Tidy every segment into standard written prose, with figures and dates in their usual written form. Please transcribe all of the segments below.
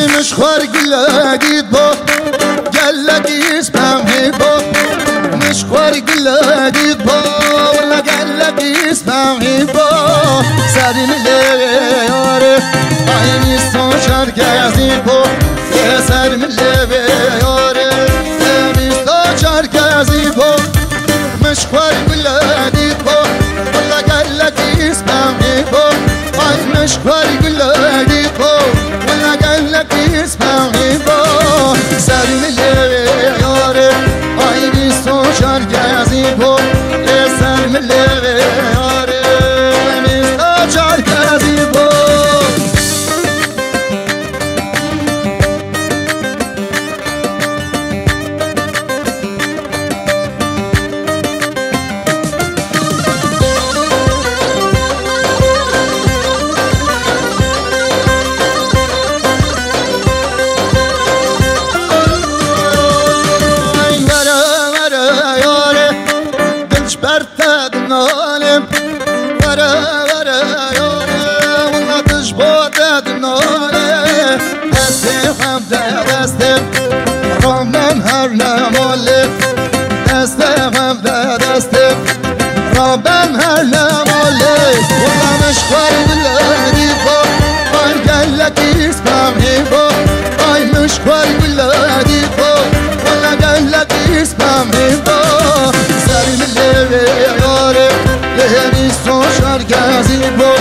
مش خارج با قالك اسمعي با مش خارج با ولا قالك اسمعي با سري مليار عيني صوشر كازي با سر مليار عيني صوشر كازي با مش خارج با ولا قالك اسمعي با مش خارج با ولا قالك اسمعي با سري مليار عيني صوشر كازي با سر مليار عيني صوشر كازي با برتد نالم ورا ورا يارا والله تجبوتد نالم دستم دستم رامم هر نماله دستم دستم رامم هر نماله والله مشوار بلادي با آي قالك اسمعي با آي مشوار بلادي با والله قالك اسمعي با سري ملياري لهني صوشر كازي با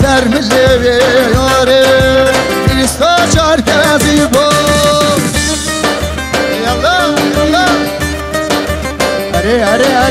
سر ملياري صوشر كازي با